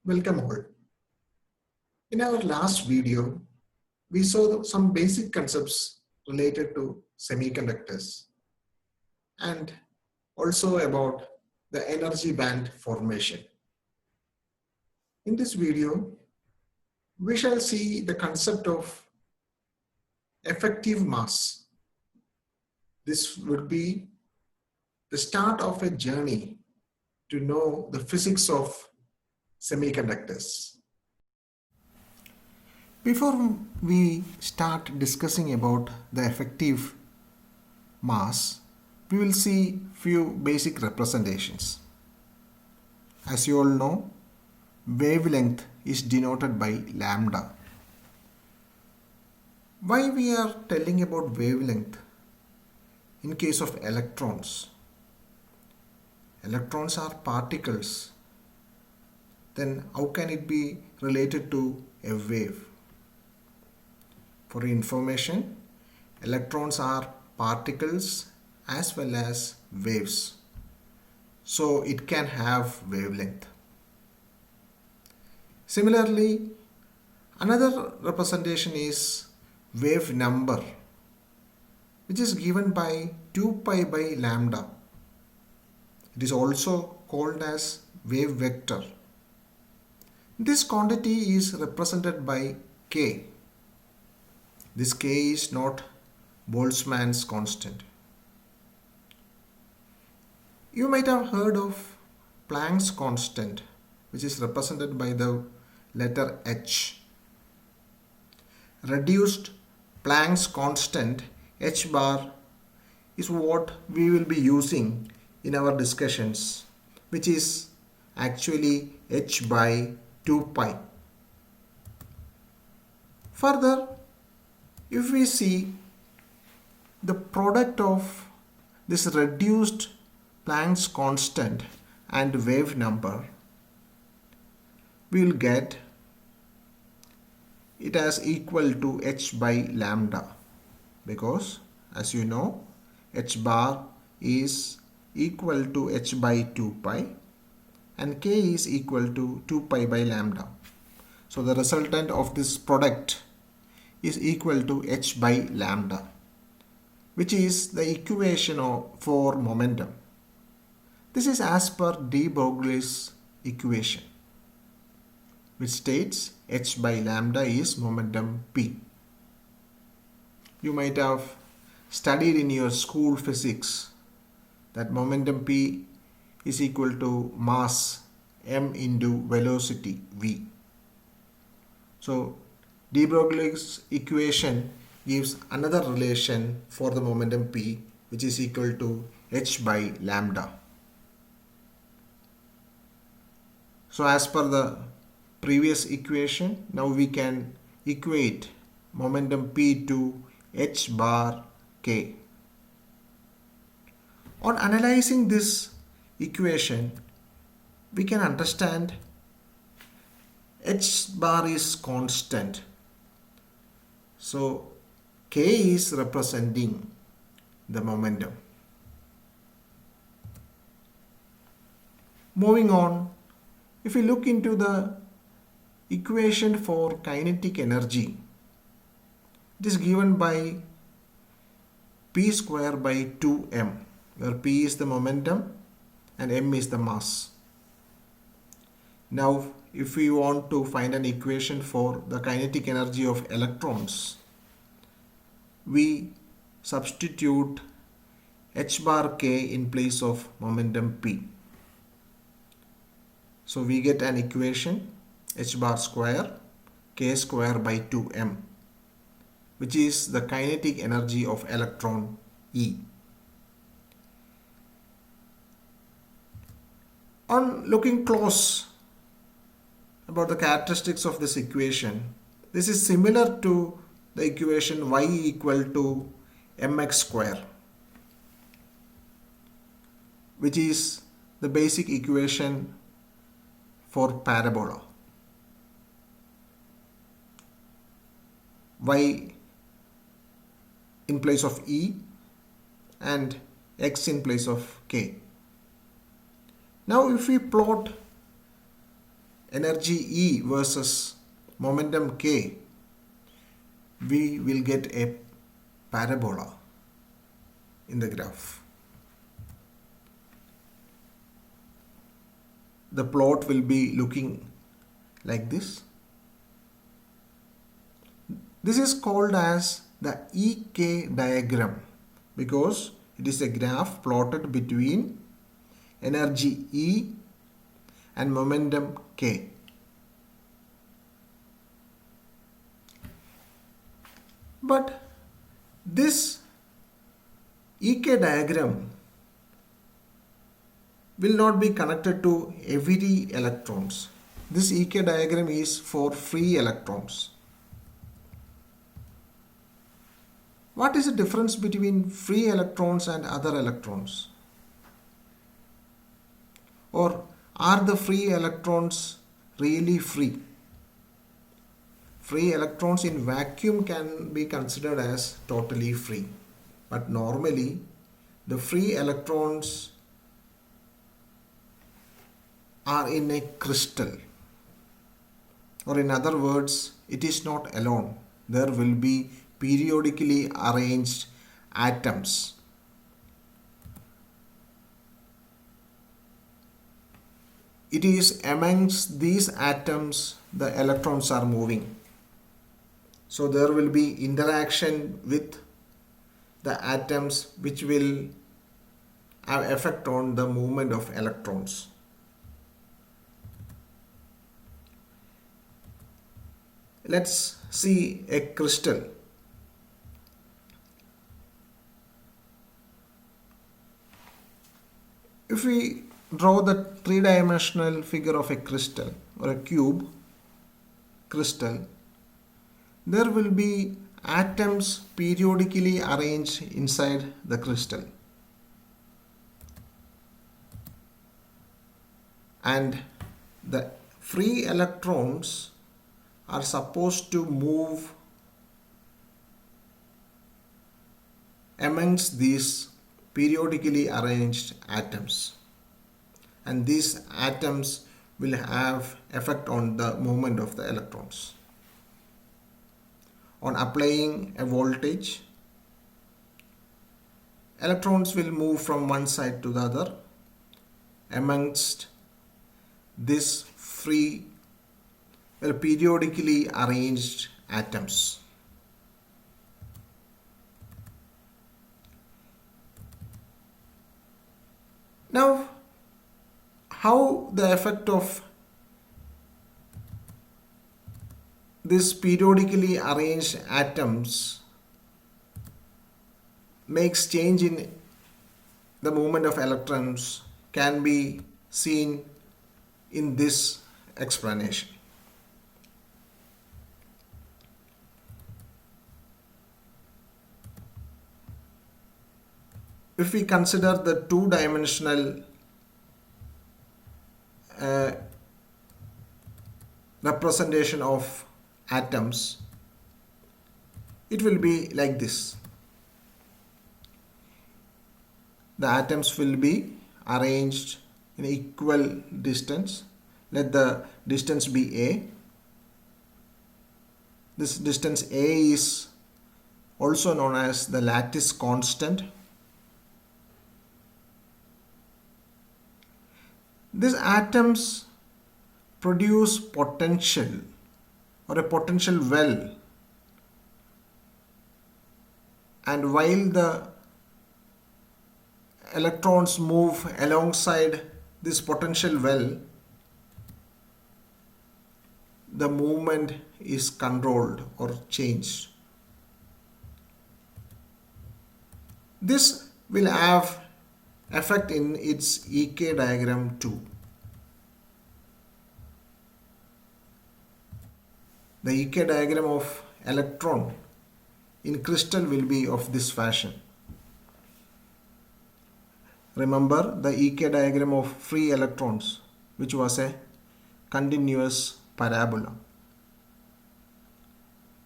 Welcome all. In our last video, we saw some basic concepts related to semiconductors and also about the energy band formation. In this video, we shall see the concept of effective mass. This would be the start of a journey to know the physics of semiconductors. Before we start discussing about the effective mass, we will see few basic representations. As you all know, wavelength is denoted by lambda. Why we are telling about wavelength in case of electrons? Electrons are particles. Then how can it be related to a wave? For information, electrons are particles as well as waves. So it can have wavelength. Similarly, another representation is wave number, which is given by 2 pi by lambda. It is also called as wave vector. This quantity is represented by k. This k is not Boltzmann's constant. You might have heard of Planck's constant, which is represented by the letter h. Reduced Planck's constant h bar is what we will be using in our discussions, which is actually h by 2 pi. Further, if we see the product of this reduced Planck's constant and wave number, we will get it as equal to h by lambda, because as you know, h bar is equal to h by 2 pi and k is equal to 2 pi by lambda. So the resultant of this product is equal to h by lambda, which is the equation for momentum. This is as per de Broglie's equation, which states h by lambda is momentum p. You might have studied in your school physics that momentum p is equal to mass m into velocity v. So de Broglie's equation gives another relation for the momentum p, which is equal to h by lambda. So as per the previous equation, now we can equate momentum p to h bar k. On analyzing this equation, we can understand h bar is constant. So k is representing the momentum. Moving on, if we look into the equation for kinetic energy, it is given by p square by 2m, where p is the momentum and m is the mass. Now, if we want to find an equation for the kinetic energy of electrons, we substitute h bar k in place of momentum p. So we get an equation h bar square k square by 2m, which is the kinetic energy of electron E. On looking close about the characteristics of this equation, this is similar to the equation y equal to mx square, which is the basic equation for parabola. Y in place of E and x in place of k. Now if we plot energy E versus momentum K, we will get a parabola in the graph. The plot will be looking like this. This is called as the EK diagram because it is a graph plotted between energy E and momentum K. But this EK diagram will not be connected to every electrons. This EK diagram is for free electrons. What is the difference between free electrons and other electrons? Or are the free electrons really free? Free electrons in vacuum can be considered as totally free. But normally, the free electrons are in a crystal. Or in other words, it is not alone. There will be periodically arranged atoms. It is amongst these atoms the electrons are moving. So there will be interaction with the atoms which will have effect on the movement of electrons. Let's see a crystal. If we draw the three-dimensional figure of a crystal or a cube crystal, there will be atoms periodically arranged inside the crystal. And the free electrons are supposed to move amongst these periodically arranged atoms, and these atoms will have effect on the movement of the electrons. On applying a voltage, electrons will move from one side to the other amongst this free periodically arranged atoms. Now, how the effect of this periodically arranged atoms makes change in the movement of electrons can be seen in this explanation. If we consider the two-dimensional representation of atoms, it will be like this. The atoms will be arranged in equal distance. Let the distance be A. This distance A is also known as the lattice constant. These atoms produce potential or a potential well, and while the electrons move alongside this potential well, the movement is controlled or changed. This will have effect in its EK diagram too. The EK diagram of electron in crystal will be of this fashion. Remember the EK diagram of free electrons, which was a continuous parabola.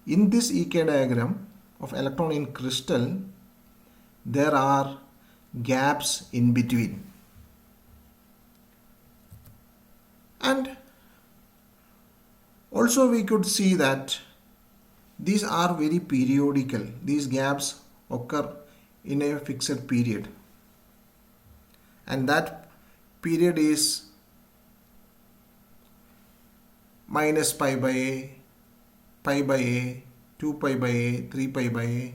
In this EK diagram of electron in crystal, there are gaps in between. And Also, we could see that these are very periodical. These gaps occur in a fixed period, and that period is minus pi by a, pi by a, 2 pi by a, 3 pi by a,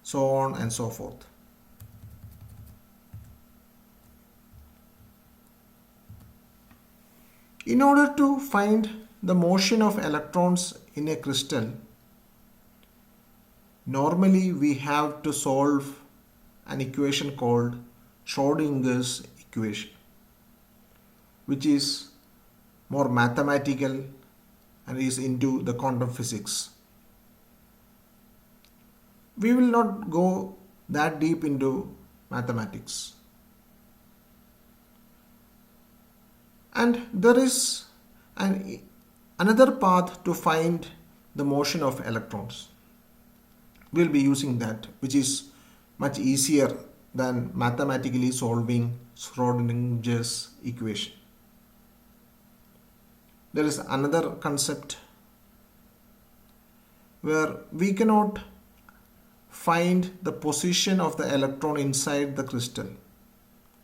so on and so forth. In order to find the motion of electrons in a crystal, normally we have to solve an equation called Schrodinger's equation, which is more mathematical and is into the quantum physics. We will not go that deep into mathematics. And there is another path to find the motion of electrons. We'll be using that, which is much easier than mathematically solving Schrodinger's equation. There is another concept where we cannot find the position of the electron inside the crystal.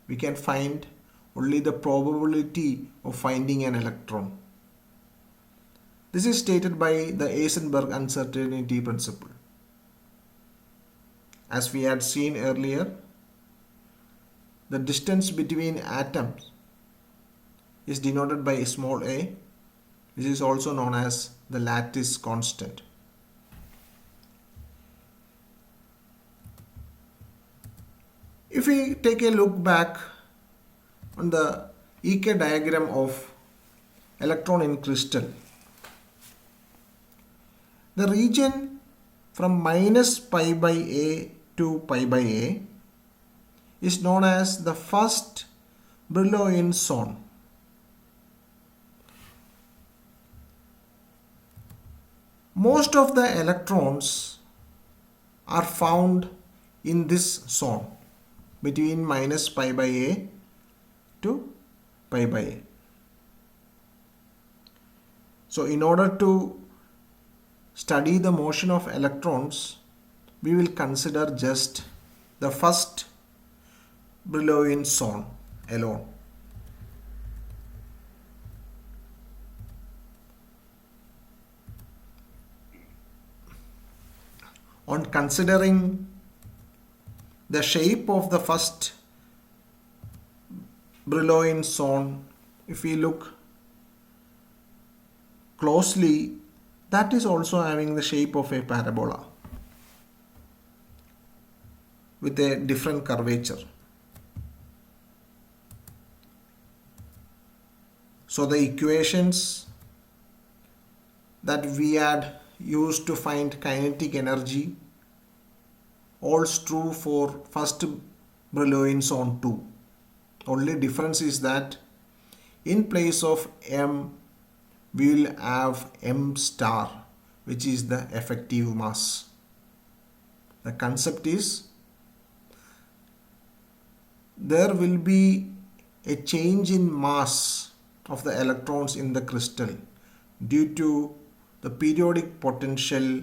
We can find only the probability of finding an electron. This is stated by the Heisenberg uncertainty principle. As we had seen earlier, the distance between atoms is denoted by small a. This is also known as the lattice constant. If we take a look back on the EK diagram of electron in crystal, the region from minus pi by a to pi by a is known as the first Brillouin zone. Most of the electrons are found in this zone between minus pi by a to pi by a. So in order to study the motion of electrons, we will consider just the first Brillouin zone alone. On considering the shape of the first Brillouin zone, if we look closely, that is also having the shape of a parabola with a different curvature. So the equations that we had used to find kinetic energy holds true for first Brillouin zone too. Only difference is that in place of m, we will have m star, which is the effective mass. The concept is there will be a change in mass of the electrons in the crystal due to the periodic potential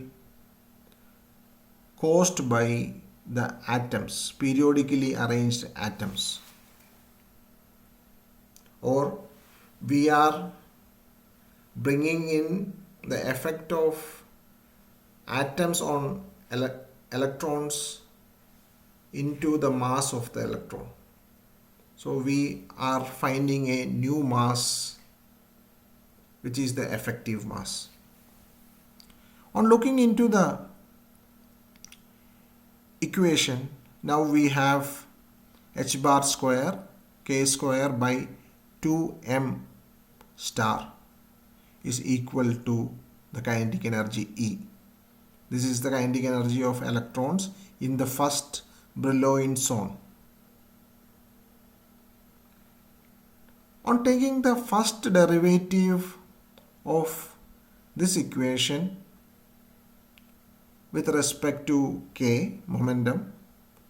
caused by the atoms, periodically arranged atoms. Or we are bringing in the effect of atoms on electrons into the mass of the electron. So we are finding a new mass, which is the effective mass. On looking into the equation, now we have h bar square k square by 2m star is equal to the kinetic energy E. This is the kinetic energy of electrons in the first Brillouin zone. On taking the first derivative of this equation with respect to k, momentum,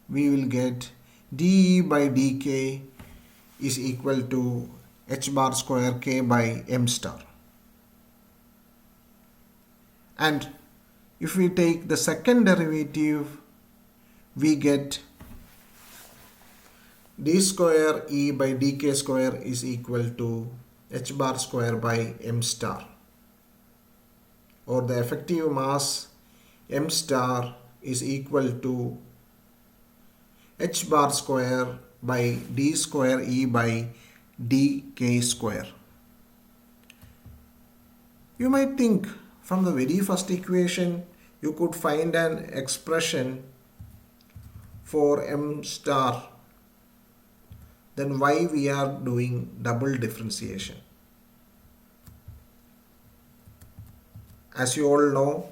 we will get dE by dk is equal to h bar square k by m star. And if we take the second derivative, we get d square E by dk square is equal to h bar square by m star, or the effective mass m star is equal to h bar square by d square E by dk square. You might think from the very first equation you could find an expression for m star, then why we are doing double differentiation? As you all know,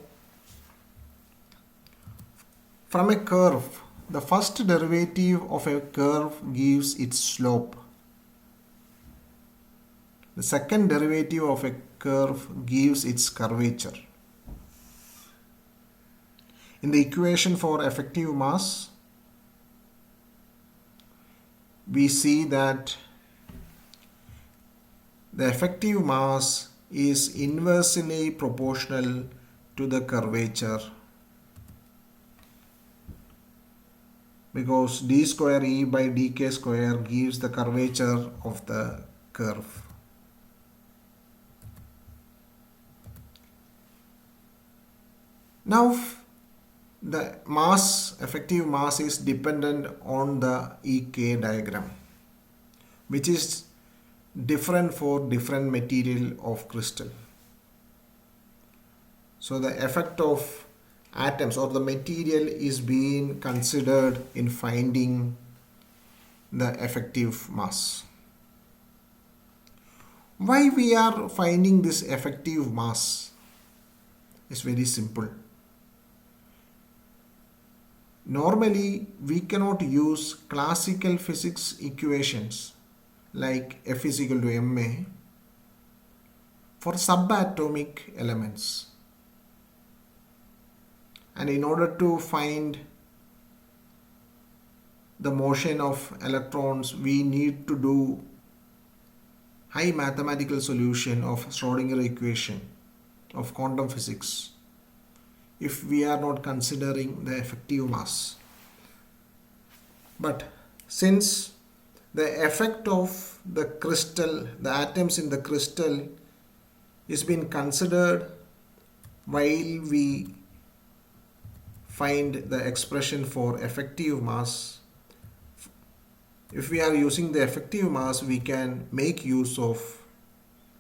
from a curve, the first derivative of a curve gives its slope. The second derivative of a curve gives its curvature. In the equation for effective mass, we see that the effective mass is inversely proportional to the curvature, because d square E by dk square gives the curvature of the curve. Now the mass, effective mass, is dependent on the EK diagram, which is different for different material of crystal. So the effect of atoms or the material is being considered in finding the effective mass. Why we are finding this effective mass is very simple. Normally, we cannot use classical physics equations like F is equal to ma for subatomic elements. And in order to find the motion of electrons, we need to do high mathematical solution of Schrodinger equation of quantum physics, if we are not considering the effective mass. But since the effect of the crystal, the atoms in the crystal, is being considered while we find the expression for effective mass, if we are using the effective mass, we can make use of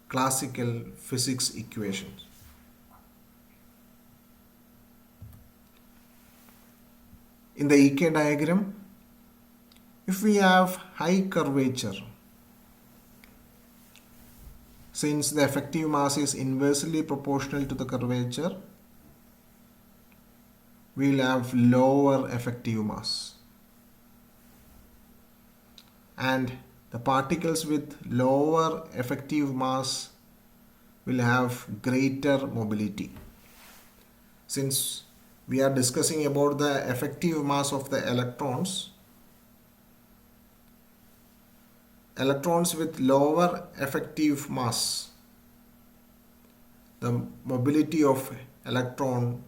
classical physics equations. In the EK diagram, if we have high curvature, since the effective mass is inversely proportional to the curvature, we will have lower effective mass. And the particles with lower effective mass will have greater mobility. Since we are discussing about the effective mass of the electrons, electrons with lower effective mass, the mobility of electron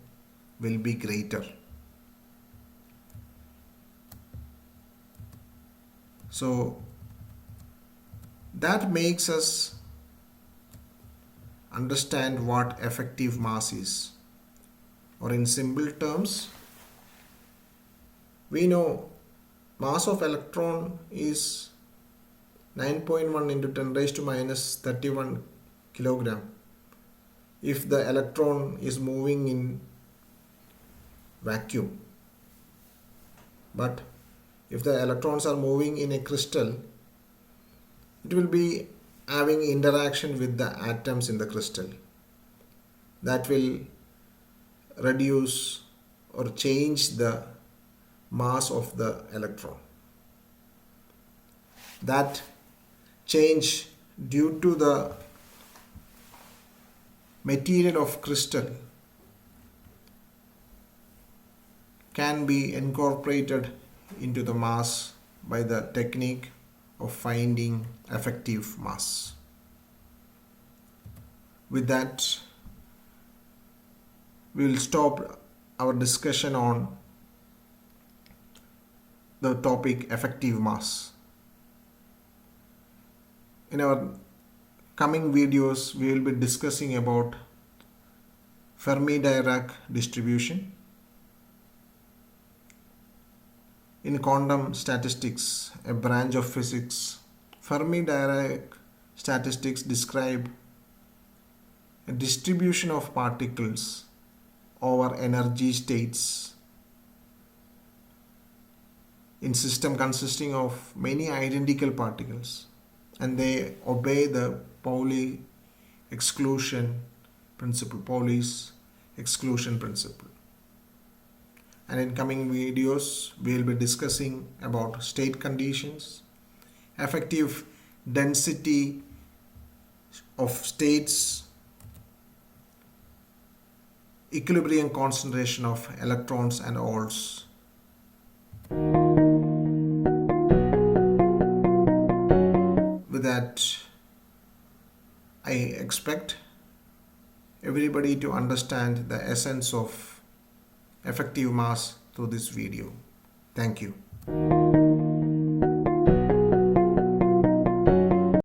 will be greater. So that makes us understand what effective mass is. Or in simple terms, we know mass of electron is 9.1 into 10 raised to minus 31 kilogram if the electron is moving in vacuum. But if the electrons are moving in a crystal, it will be having interaction with the atoms in the crystal. That will reduce or change the mass of the electron. That change due to the material of crystal can be incorporated into the mass by the technique of finding effective mass. With that, we will stop our discussion on the topic effective mass. In our coming videos, we will be discussing about Fermi-Dirac distribution. In quantum statistics, a branch of physics, Fermi-Dirac statistics describe a distribution of particles over energy states in system consisting of many identical particles, and they obey the Pauli exclusion principle, Pauli's exclusion principle. And in coming videos, we will be discussing about state conditions, effective density of states, equilibrium concentration of electrons and holes. With that, I expect everybody to understand the essence of effective mass through this video. Thank you.